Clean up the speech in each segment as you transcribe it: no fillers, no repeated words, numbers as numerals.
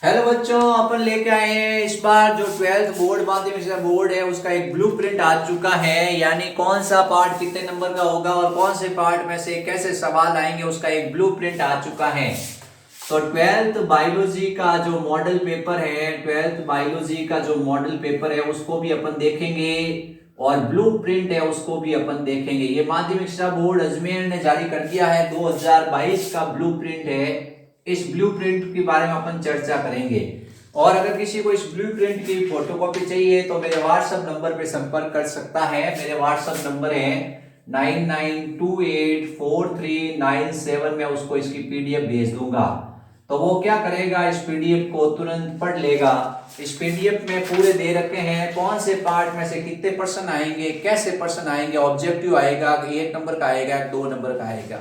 Hello बच्चों, अपन लेके आए हैं इस बार जो 12th बोर्ड माध्यमिक बोर्ड है उसका एक ब्लूप्रिंट आ चुका है। यानी कौन सा पार्ट कितने नंबर का होगा और कौन से पार्ट में से कैसे सवाल आएंगे उसका एक ब्लूप्रिंट आ चुका है। तो 12th बायोलॉजी का जो मॉडल पेपर है 12th बायोलॉजी का जो मॉडल पेपर है उसको भी अपन देखेंगे और ब्लूप्रिंट है उसको भी अपन देखेंगे। ये माध्यमिक शिक्षा बोर्ड अजमेर ने जारी कर दिया है, 2022 का ब्लूप्रिंट है। इस ब्लूप्रिंट के बारे में अपन चर्चा करेंगे। और अगर किसी को इस ब्लूप्रिंट की फोटोकॉपी चाहिए तो मेरे व्हाट्सएप नंबर पे संपर्क कर सकता है। मेरे व्हाट्सएप नंबर है 99284397 में उसको इसकी पीडीएफ भेज दूंगा। तो वो क्या करेगा, इस पीडीएफ को तुरंत पढ़ लेगा। इस पीडीएफ में पूरे दे रखे हैं कौन से पार्ट में से कितने पर्सन आएंगे, कैसे पर्सन आएंगे, ऑब्जेक्टिव आएगा, 1 नंबर का आएगा, 2 नंबर का आएगा।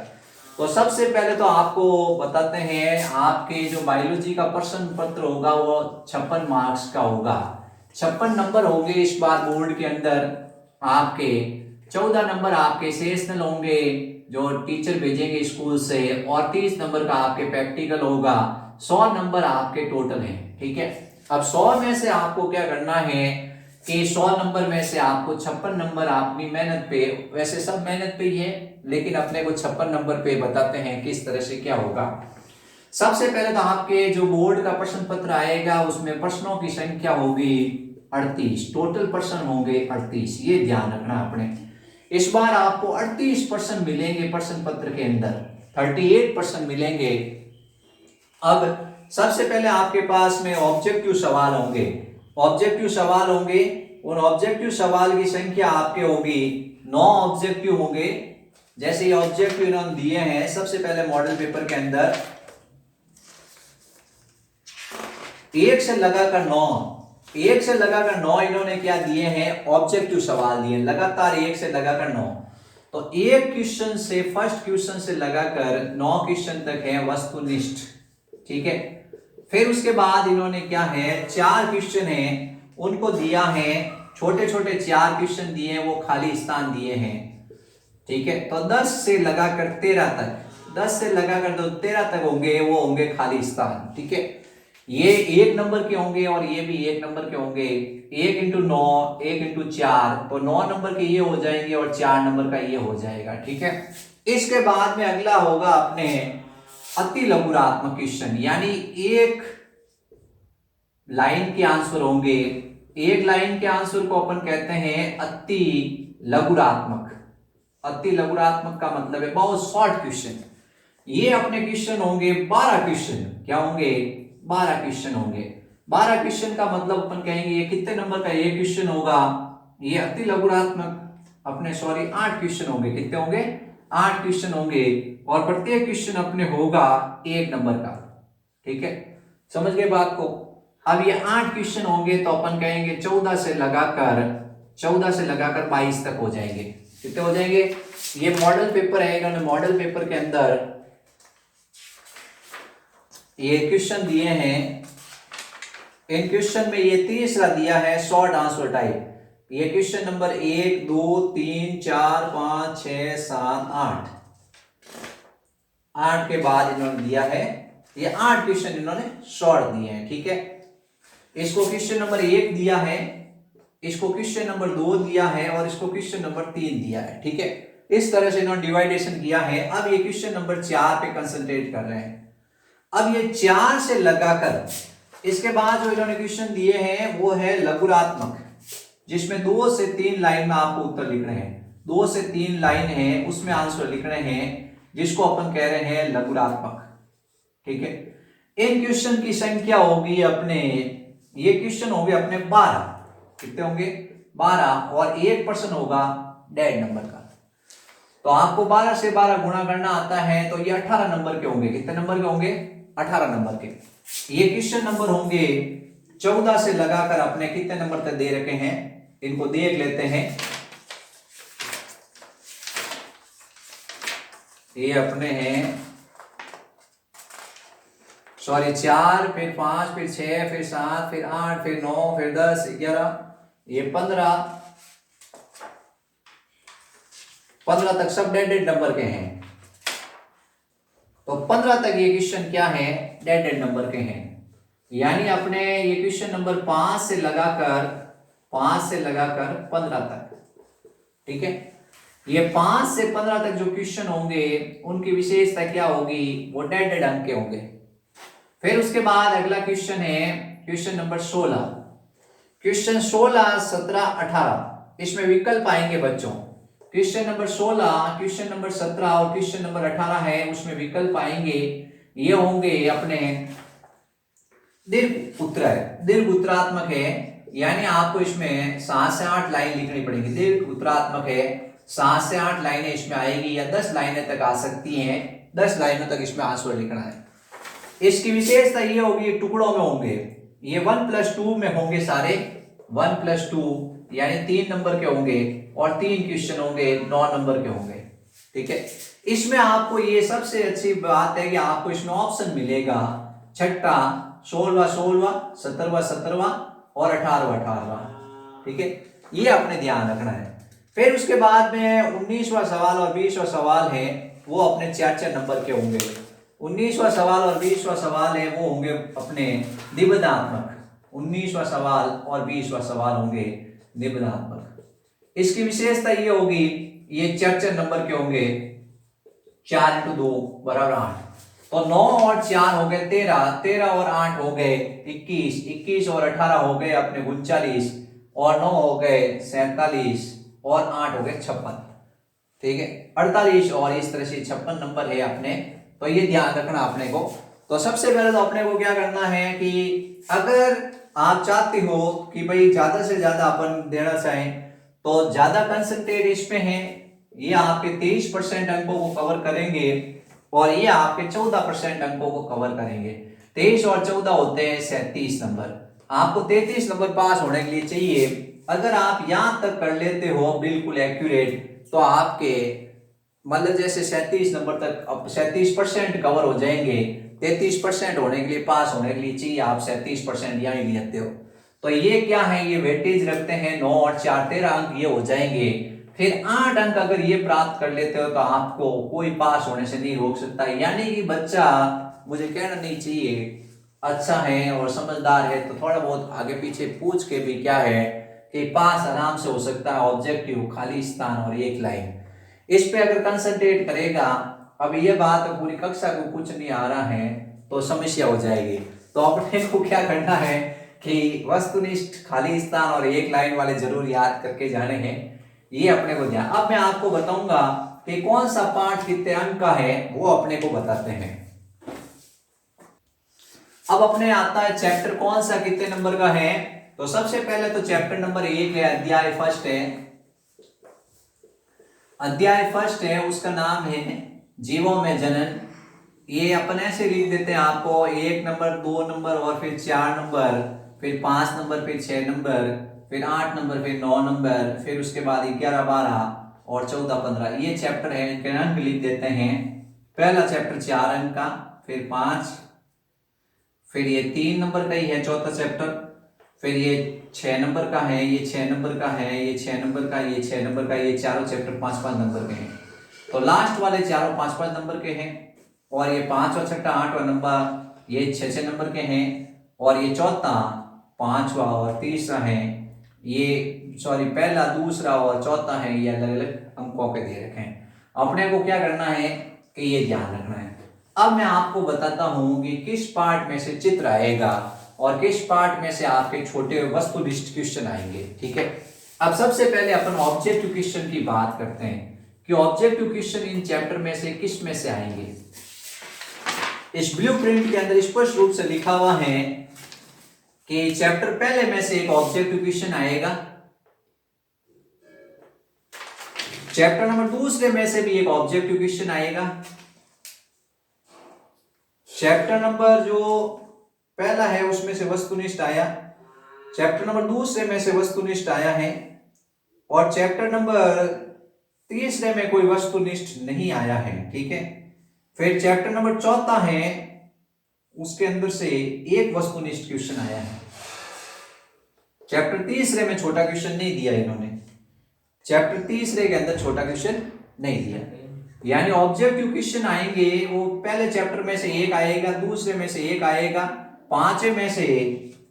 तो सबसे पहले तो आपको बताते हैं, आपके जो बायोलॉजी का प्रश्न पत्र होगा वो 56 मार्क्स का होगा। 56 नंबर होंगे इस बार बोर्ड के अंदर आपके। 14 नंबर आपके सेशनल होंगे जो टीचर भेजेंगे स्कूल से, और 30 नंबर का आपके प्रैक्टिकल होगा। 100 नंबर आपके टोटल हैं। ठीक है, अब 100 में से आपको क्या करना है कि 100 नंबर में से आपको 56 नंबर अपनी मेहनत पे, वैसे सब मेहनत पे ही है लेकिन अपने को 56 नंबर पे बताते हैं किस तरह से क्या होगा। सबसे पहले तो आपके जो बोर्ड का प्रश्न पत्र आएगा उसमें प्रश्नों की संख्या होगी 38, टोटल प्रश्न होंगे 38, ये ध्यान रखना अपने। इस बार आपको 38 प्रश्न मिलेंगे प्रश्न पत्र के अंदर, 38 प्रश्न मिलेंगे। अब सबसे पहले आपके पास में ऑब्जेक्टिव सवाल होंगे। ऑब्जेक्टिव सवाल होंगे, उन ऑब्जेक्टिव सवाल की संख्या आपके होगी 9 ऑब्जेक्टिव होंगे। जैसे ये ऑब्जेक्टिव इन्होंने दिए हैं, सबसे पहले मॉडल पेपर के अंदर 1 से लगाकर 9, 1 से लगाकर 9 इन्होंने क्या दिए हैं, ऑब्जेक्टिव सवाल दिए लगातार 1 से लगाकर 9। तो एक क्वेश्चन से, फर्स्ट क्वेश्चन से लगाकर 9 क्वेश्चन तक है वस्तुनिष्ठ। ठीक है, फिर उसके बाद इन्होंने क्या है, 4 क्वेश्चन है उनको दिया है, छोटे छोटे 4 क्वेश्चन दिए हैं, वो खाली स्थान दिए हैं। ठीक है, तो 10 से लगाकर 13 तक, 10 से लगाकर जो 13 तक होंगे वो होंगे खाली स्थान। ठीक है, ये 1 नंबर के होंगे और ये भी 1 नंबर के होंगे। 1 इंटू 9, 1 इंटू 4, तो 9 नंबर के ये हो जाएंगे और 4 नंबर का ये हो जाएगा। ठीक है, इसके बाद में अगला होगा अपने अति लघुरात्मक क्वेश्चन, यानी एक लाइन के आंसर होंगे। एक लाइन के आंसर को अपन कहते हैं अति लघुरात्मक। अति लघुरात्मक का मतलब है बहुत शॉर्ट क्वेश्चन। ये अपने क्वेश्चन होंगे 12 क्वेश्चन। क्या होंगे, 12 क्वेश्चन होंगे। 12 क्वेश्चन का मतलब अपन कहेंगे ये कितने नंबर का ये क्वेश्चन होगा, ये अति लघुरात्मक अपने 8 क्वेश्चन होंगे। कितने होंगे, 8 क्वेश्चन होंगे और प्रत्येक क्वेश्चन अपने होगा 1 नंबर का। ठीक है, समझ गए बात को। अब ये 8 क्वेश्चन होंगे तो अपन कहेंगे 14 से लगाकर 22 तक हो जाएंगे। कितने हो जाएंगे, ये मॉडल पेपर है, मॉडल पेपर के अंदर ये क्वेश्चन दिए हैं। इन क्वेश्चन में ये तीसरा दिया है शॉर्ट आंसर टाइप। ये क्वेश्चन नंबर 1 2 3 4 5 6 7 8, 8 के बाद इन्होंने दिया है ये 8 क्वेश्चन इन्होंने शॉर्ट दिए हैं। ठीक है, इसको क्वेश्चन नंबर 1 दिया है, इसको क्वेश्चन नंबर 2 दिया है और इसको क्वेश्चन नंबर 3 दिया है। ठीक है, इस तरह से इन्होंने डिवाइडेशन किया है। अब ये क्वेश्चन नंबर 4 पे कंसंट्रेट कर रहे हैं। अब ये 4 से लगाकर इसके बाद जो इन्होंने क्वेश्चन दिए हैं वो है लघुरात्मक, जिसमें 2 से 3 लाइन में आपको उत्तर लिख रहे हैं। 2 से 3 लाइन है उसमें आंसर लिख रहे हैं, जिसको अपन कह रहे हैं लघुरात्मक। ठीक है, इन क्वेश्चन की संख्या होगी अपने, ये क्वेश्चन होंगे अपने 12। कितने होंगे, 12, और 1% होगा 1.5 नंबर का। तो आपको 12 से 12 गुणा करना आता है तो ये 18 नंबर के होंगे। कितने नंबर के होंगे, 18 नंबर के। ये क्वेश्चन नंबर होंगे 14 से लगाकर अपने कितने नंबर तक दे रखे हैं, इनको देख लेते हैं। ये अपने हैं 4, फिर 5, फिर 6, फिर 7, फिर 8, फिर 9, फिर 10, 11, ये 15 तक सब 1.5 नंबर के हैं। तो 15 तक ये क्वेश्चन क्या है, 1.5 नंबर के हैं। यानी अपने ये क्वेश्चन नंबर 5 से लगाकर 15 तक, ठीक है। ये 5 से 15 तक जो क्वेश्चन होंगे उनकी विशेषता क्या होगी, वो डेड अंक के होंगे। फिर उसके बाद अगला क्वेश्चन है क्वेश्चन नंबर 16। क्वेश्चन 16, 17, 18 इसमें विकल्प आएंगे बच्चों। क्वेश्चन नंबर 16, क्वेश्चन नंबर 17 और क्वेश्चन नंबर 18 है, उसमें विकल्प आएंगे। ये होंगे अपने दीर्घ उत्तरात्मक है, यानी आपको इसमें 7 से 8 लाइन लिखनी पड़ेगी। दीर्घ उत्तरात्मक है, 7 से 8 लाइनें इसमें आएगी या 10 लाइनें तक आ सकती हैं। 10 लाइनों तक इसमें आंसर लिखना है। इसकी विशेषता ये होगी, टुकड़ों में होंगे। ये 1+2 में होंगे सारे, 1+2 यानी 3 नंबर के होंगे और 3 क्वेश्चन होंगे 9 नंबर के होंगे, ठीक है। इसमें आपको ये सबसे अच्छी बात है कि आपको इसमें ऑप्शन मिलेगा 6ठा, 16वां 16वां, 17वां 17वां और 18वां 18वां, ठीक है। ये अपने ध्यान रखना है। फिर उसके बाद में 19वां सवाल और 20वां सवाल है, वो अपने 4 नंबर के होंगे। 19वां सवाल और 20वां सवाल है वो होंगे अपने निबंधात्मक। 19वां सवाल और 20वां सवाल होंगे निबंधात्मक। इसकी विशेषता ये होगी, ये 4 नंबर के होंगे। 4 × 2 = 8, तो 9 और 4 हो गए 13, 13 और 8 हो गए 21, 21 और 18 हो गए अपने 39 और 9 हो गए 47 और 8 हो गए 56, ठीक है। 48 और इस तरह से 56 नंबर है अपने। तो ये ध्यान रखना अपने को। तो सबसे पहले तो अपने को क्या करना है कि अगर आप चाहते हो कि भाई ज्यादा से ज्यादा अपन देना चाहें तो ज्यादा कंसंट्रेट इसमें है। ये आपके 23% अंकों को कवर करेंगे और ये आपके 14% अंकों को कवर करेंगे। 23 और 14 होते हैं 37 नंबर। आपको 33 नंबर पास होने के लिए चाहिए। अगर आप यहां तक कर लेते हो बिल्कुल एक्यूरेट, तो आपके मतलब जैसे 37 नंबर तक, अब 37% कवर हो जाएंगे। 33% होने के लिए, पास होने के लिए चाहिए आप 37% यहाँ ही लेते हो। तो ये क्या है, ये वेटेज रखते हैं 9 और 4, 13 अंक ये हो जाएंगे। फिर 8 अंक अगर ये प्राप्त कर लेते हो तो आपको कोई पास होने से नहीं रोक सकता। यानी कि बच्चा, मुझे कहना नहीं चाहिए, अच्छा है और समझदार है तो थोड़ा बहुत आगे पीछे पूछ के भी क्या है कि पास आराम से हो सकता है। ऑब्जेक्टिव, खाली स्थान और एक लाइन, इस पे अगर कंसंट्रेट करेगा। अब ये बात पूरी कक्षा को कुछ नहीं आ रहा है तो समस्या हो जाएगी। तो अपने को क्या करना है कि वस्तुनिष्ठ, खाली स्थान और एक लाइन वाले जरूर याद करके जाने हैं। ये अपने को ध्यान। अब मैं आपको बताऊंगा कि कौन सा पाठ कितने अंक का है, वो अपने को बताते हैं। अब अपने आता है चैप्टर कौन सा कितने नंबर का है। तो सबसे पहले तो चैप्टर नंबर 1 है, अध्याय फर्स्ट है। अध्याय फर्स्ट है, उसका नाम है जीवों में जनन। ये अपन ऐसे लिख देते हैं आपको, 1 नंबर, 2 नंबर और फिर 4 नंबर, फिर 5 नंबर, फिर 6 नंबर, फिर 8 नंबर, फिर 9 नंबर, फिर उसके बाद 11, 12 और 14, 15। ये चैप्टर है, इनके अंक लिख देते हैं। पहला चैप्टर 4 अंक का, फिर 5, फिर ये 3 नंबर का ही है चौथा चैप्टर, फिर ये 6 नंबर का है, ये 6 नंबर का है, ये 6 नंबर का, ये 6 नंबर का। ये चारों चैप्टर 5-5 नंबर के हैं। तो लास्ट वाले चारों 5-5 नंबर के हैं। और ये 5वां, 6ठा, 8वां नंबर ये 6-6 नंबर के हैं। और ये चौथा, 5वां और तीसरा है ये, सॉरी, पहला, दूसरा और चौथा है, ये अलग अलग अंकों के दे रखे हैं। अपने को क्या करना है कि ये ध्यान रखना है। अब मैं आपको बताता हूं कि किस पार्ट में से चित्र आएगा और किस पार्ट में से आपके छोटे वस्तुनिष्ठ क्वेश्चन आएंगे, ठीक है। अब सबसे पहले अपन ऑब्जेक्टिव क्वेश्चन की बात करते हैं कि ऑब्जेक्टिव क्वेश्चन इन चैप्टर में से किस में से आएंगे। इस ब्लूप्रिंट के अंदर स्पष्ट रूप से लिखा हुआ है कि चैप्टर पहले में से एक ऑब्जेक्टिव क्वेश्चन आएगा, चैप्टर नंबर दूसरे में से भी एक ऑब्जेक्टिव क्वेश्चन आएगा, चैप्टर नंबर जो पहला है उसमें से वस्तुनिष्ठ आया, चैप्टर नंबर दूसरे में से वस्तुनिष्ठ आया है, और चैप्टर नंबर तीसरे में कोई वस्तुनिष्ठ नहीं आया है, ठीक है। फिर चैप्टर नंबर चौथा है, उसके अंदर से एक वस्तुनिष्ठ क्वेश्चन आया है। चैप्टर तीसरे में छोटा क्वेश्चन नहीं दिया इन्होंने, चैप्टर तीसरे के अंदर छोटा क्वेश्चन नहीं दिया। यानी ऑब्जेक्टिव क्वेश्चन आएंगे वो पहले चैप्टर में से एक आएगा, दूसरे में से एक आएगा, 5 में से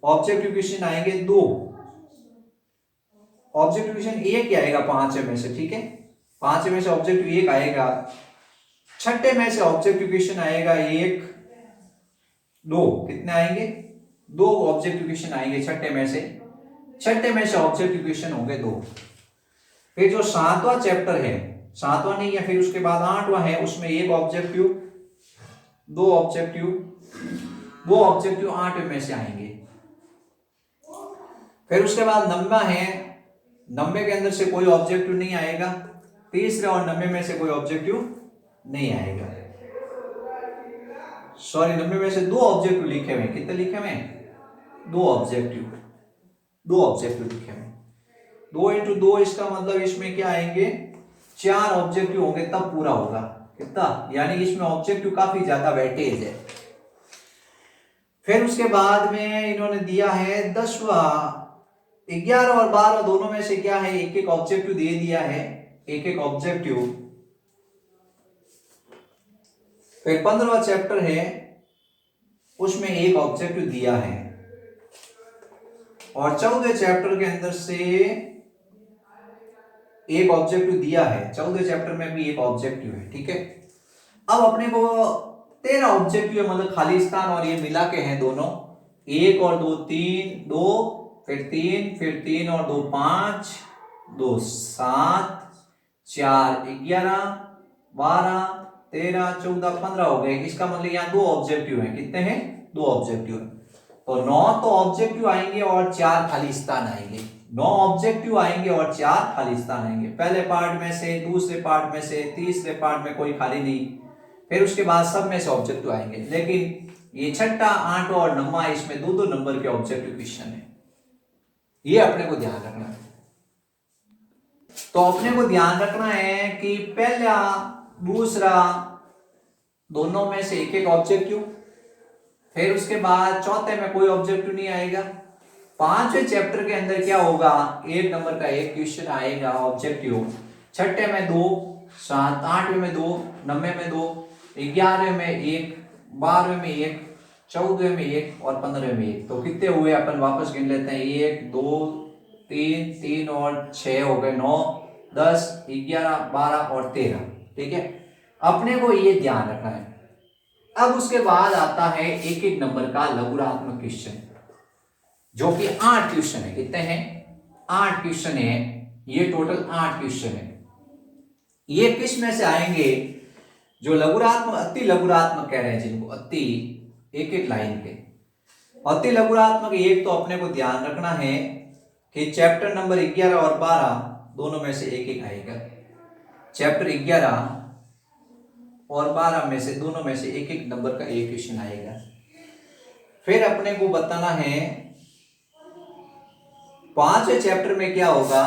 ऑब्जेक्टिव क्वेश्चन आएंगे 2, ऑब्जेक्टिव क्वेश्चन एक ही आएगा 5 में से, ठीक है, 5 में से ऑब्जेक्टिव एक आएगा। छठे में से ऑब्जेक्टिव क्वेश्चन आएगा 1 2, कितने आएंगे? 2 ऑब्जेक्टिव क्वेश्चन आएंगे छठे में से, छठे में से ऑब्जेक्टिव क्वेश्चन होंगे 2। फिर जो 7वां चैप्टर है, 7वां नहीं है, फिर उसके बाद 8वां है, उसमें 1 ऑब्जेक्टिव 2 ऑब्जेक्टिव 2 ऑब्जेक्टिव 8 में से आएंगे। फिर उसके बाद 90 है, 90 के अंदर से कोई ऑब्जेक्टिव नहीं आएगा, तीसरे और 90 में से कोई ऑब्जेक्टिव नहीं आएगा। सॉरी, 90 में से 2 ऑब्जेक्टिव लिखे हुए, कितने लिखे हुए? 2 ऑब्जेक्टिव, 2 ऑब्जेक्टिव लिखे हुए। 2 इंटू 2, इसका मतलब इसमें क्या आएंगे? 4 ऑब्जेक्टिव होंगे, तब पूरा होगा। कितना? यानी इसमें ऑब्जेक्टिव काफी ज्यादा वेटेज है। फिर उसके बाद में इन्होंने दिया है 10वां, 11 और 12 दोनों में से क्या है? एक एक ऑब्जेक्टिव दे दिया है, एक एक ऑब्जेक्टिव। फिर 15वां चैप्टर है, उसमें 1 ऑब्जेक्टिव दिया है, और 14वें चैप्टर के अंदर से 1 ऑब्जेक्टिव दिया है, 14वें चैप्टर में भी 1 ऑब्जेक्टिव है, ठीक है। अब अपने को 13 ऑब्जेक्टिव है, मतलब खाली स्थान और ये मिला के हैं दोनों, 1 और 2 3, 2 फिर 3 और 2 5, 2 7, 4 11, 12 13 14 15 हो गए। इसका मतलब यहाँ 2 ऑब्जेक्टिव है, कितने हैं? 2 ऑब्जेक्टिव है। तो 9 तो ऑब्जेक्टिव आएंगे और 4 खाली स्थान आएंगे, 9 ऑब्जेक्टिव आएंगे और 4 खाली स्थान आएंगे। पहले पार्ट में से, दूसरे पार्ट में से, तीसरे पार्ट में कोई खाली नहीं, फिर उसके बाद सब में से ऑब्जेक्टिव आएंगे। लेकिन ये छठा, 8वां और 9वां, इसमें 2-2 नंबर के ऑब्जेक्टिव क्वेश्चन है, ये अपने को ध्यान रखना है। तो अपने को ध्यान रखना है कि पहला दूसरा दोनों में से एक एक ऑब्जेक्टिव, फिर उसके बाद चौथे में कोई ऑब्जेक्टिव नहीं आएगा। 5वें चैप्टर के अंदर क्या होगा? 1 नंबर का एक क्वेश्चन आएगा ऑब्जेक्टिव, छठे में 2, 7 8वें में 2, 9वें में 2, 11वें में 1, 12वें में 1, 14वें में 1 और 15वें में 1। तो कितने हुए? अपन वापस गिन लेते हैं, 1 2 3 3 और 6 हो गए, 9 10 11 12 और 13, ठीक है। अपने को ये ध्यान रखना है। अब उसके बाद आता है एक एक नंबर का लघुरात्मक क्वेश्चन, जो कि 8 क्वेश्चन है। कितने हैं? 8 क्वेश्चन है, ये टोटल 8 क्वेश्चन है। ये किस में से आएंगे? जो लघुरात्मक, अति लघुरात्मक कह रहे हैं जिनको, अति, एक एक लाइन के अति लघुरात्मक। एक तो अपने को ध्यान रखना है कि चैप्टर नंबर 11 और 12 दोनों में से एक एक आएगा। चैप्टर 11 और 12 में से, दोनों में से एक एक नंबर का एक क्वेश्चन आएगा। फिर अपने को बताना है 5वें चैप्टर में क्या होगा?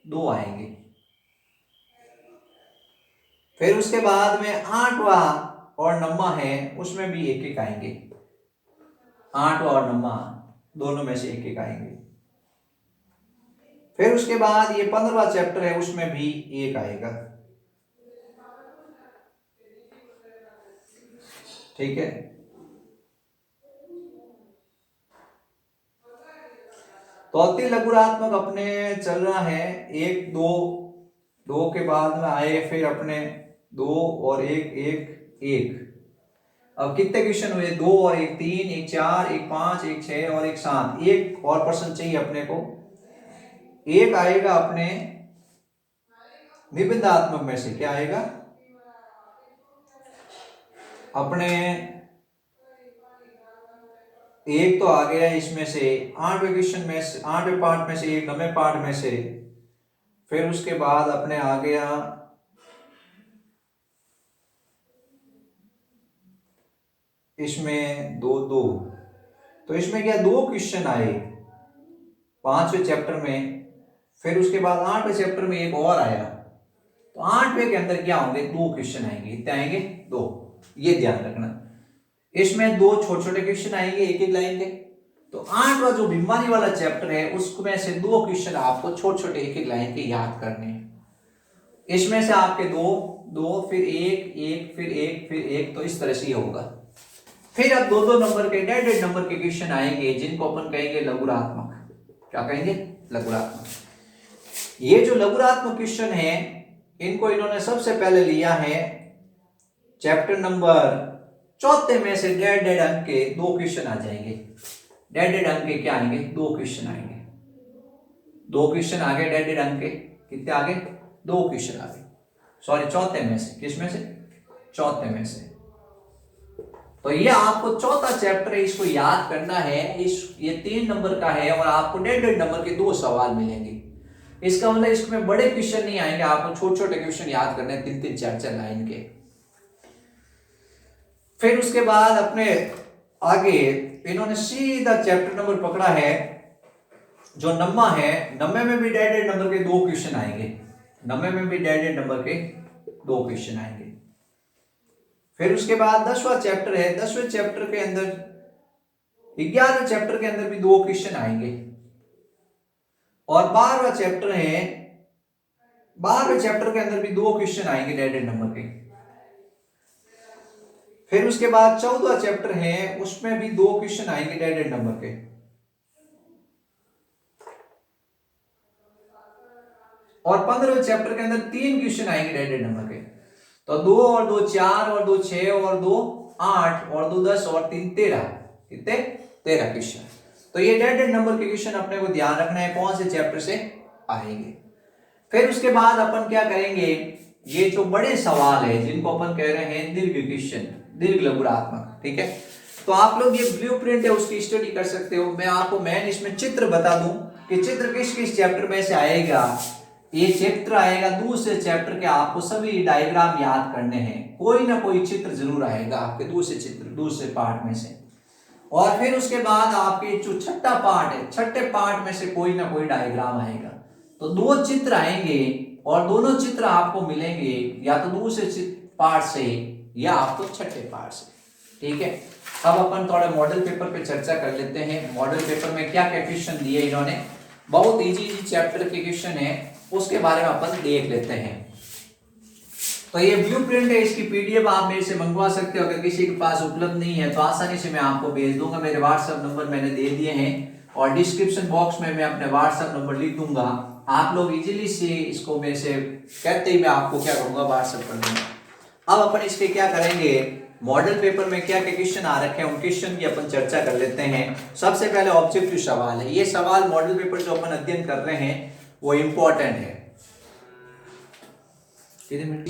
2 आएंगे। फिर उसके बाद में 8वां और 9वां है, उसमें भी एक एक आएंगे, 8वां और 9वां दोनों में से एक एक आएंगे। फिर उसके बाद ये 15वां चैप्टर है, उसमें भी एक आएगा, ठीक है। तो अति लघुरात्मक अपने चल रहा है 1 2, 2 के बाद में आए फिर अपने 2 और 1 1 1। अब कितने क्वेश्चन हुए? 2 और 1 3, 1 4, 1 5, 1 6 और 1 7। एक और पर्सन चाहिए अपने को। एक आएगा अपने निबंधात्मक में से, क्या आएगा? अपने एक तो आ गया इसमें से 8वें क्वेश्चन में से, 8वें पार्ट में से एक, 9वें पार्ट में से। फिर उसके बाद अपने आ गया इसमें 2 2। तो इसमें क्या 2 क्वेश्चन आए 5वें चैप्टर में। फिर उसके बाद 8वें चैप्टर में एक और आया। तो 8वें के अंदर क्या होंगे? 2 क्वेश्चन आएंगे। कितने आएंगे? 2। ये ध्यान रखना। इसमें 2 छोटे छोटे क्वेश्चन आएंगे एक एक लाइन के। तो 8वां जो बीमारी वाला चैप्टर है, उसमें से 2 क्वेश्चन आपको छोटे छोटे एक एक लाइन के याद करने हैं। इसमें से आपके 2 2 फिर 1 1 फिर 1 फिर 1, तो इस तरह से ही होगा। फिर अब 2-2 नंबर के डेढ़ नंबर के क्वेश्चन आएंगे जिनको अपन कहेंगे लघुरात्मक। क्या कहेंगे? लघुरात्मक। ये जो लघुरात्मक क्वेश्चन है इनको इन्होंने सबसे पहले लिया है चैप्टर नंबर 4 में से डेढ़ अंक के 2 क्वेश्चन आ जाएंगे। डेढ़ अंक के क्या आएंगे? 2 क्वेश्चन आएंगे। 2 क्वेश्चन आ गए डेढ़ अंक के। कितने आ गए? 2 क्वेश्चन आ गए। सॉरी, 4 में से। किस में से? 4 में से। तो ये आपको चौथा चैप्टर है, इसको याद करना है। ये 3 नंबर का है और आपको डेढ़ नंबर के 2 सवाल मिलेंगे। इसका मतलब इसमें बड़े क्वेश्चन नहीं आएंगे, आपको छोटे छोटे क्वेश्चन याद करने हैं, 3-3 4-4 लाइन के। फिर उसके बाद अपने आगे इन्होंने सीधा चैप्टर नंबर पकड़ा है जो नम्मा है। नम्मे में भी डेढ़ नंबर के 2 क्वेश्चन आएंगे। नम्मे में भी डेढ़ नंबर के 2 क्वेश्चन आएंगे। फिर उसके बाद 10वां चैप्टर है। 10वें चैप्टर के अंदर 11वें चैप्टर के अंदर भी 2 क्वेश्चन आएंगे। और 12वां चैप्टर है। 12वें चैप्टर के अंदर भी 2 क्वेश्चन आएंगे डेढ़ नंबर के। फिर उसके बाद 14वां चैप्टर है, उसमें भी 2 क्वेश्चन आएंगे डेढ़ नंबर के। और 15वें चैप्टर के अंदर 3 क्वेश्चन आएंगे डेढ़ नंबर के। तो 2 और 2 4 और 2 6 और 2 8 और 2 10 और 3 13। कितने? 13 क्वेश्चन। तो ये डेढ़ नंबर के क्वेश्चन अपने को ध्यान रखना है कौन से चैप्टर से आएंगे। फिर उसके बाद अपन क्या करेंगे, ये जो बड़े सवाल है जिनको अपन कह रहे हैं दीर्घ क्वेश्चन, दीर्घ लघुरात्मक। ठीक है, तो आप लोग ये ब्लूप्रिंट है उसकी स्टडी कर सकते हो। मैं आपको मेन इसमें चित्र बता दूं कि चित्र किस किस चैप्टर में से आएगा। ये चैप्टर आएगा दूसरे चैप्टर के, आपको सभी डायग्राम याद करने हैं। कोई ना कोई चित्र जरूर आएगा आपके दूसरे पार्ट में से। और फिर उसके बाद आपके जो छठा पार्ट है, छठे पार्ट में से कोई ना कोई डायग्राम आएगा। तो 2 चित्र आएंगे और दोनों चित्र आपको मिलेंगे या तो दूसरे पार्ट से या आपको छठे पार्ट से। ठीक है, अब अपन थोड़ा मॉडल पेपर पे चर्चा कर लेते हैं। मॉडल पेपर में क्या क्या क्वेश्चन दिए इन्होंने, बहुत इजी चैप्टर के क्वेश्चन है, उसके बारे में अपन देख लेते हैं। तो ये ब्लूप्रिंट है, इसकी पीडीएफ आप मेरे से मंगवा सकते हो। अगर किसी के पास उपलब्ध नहीं है तो आसानी से मैं आपको भेज दूंगा। मेरे व्हाट्सएप नंबर मैंने दे दिए हैं और डिस्क्रिप्शन बॉक्स में मैं अपने व्हाट्सएप नंबर लिख दूंगा। आप लोग इजीली से इसको मेरे से कहते ही मैं आपको क्या करूंगा, व्हाट्सएप कर दूंगा। अब अपन इसके क्या करेंगे, मॉडल पेपर में क्या क्या क्वेश्चन आ रखे हैं उन क्वेश्चन की अपन चर्चा कर लेते हैं। सबसे पहले ऑब्जेक्टिव सवाल है। ये सवाल मॉडल पेपर जो अपन अध्ययन कर रहे हैं वो इंपॉर्टेंट है।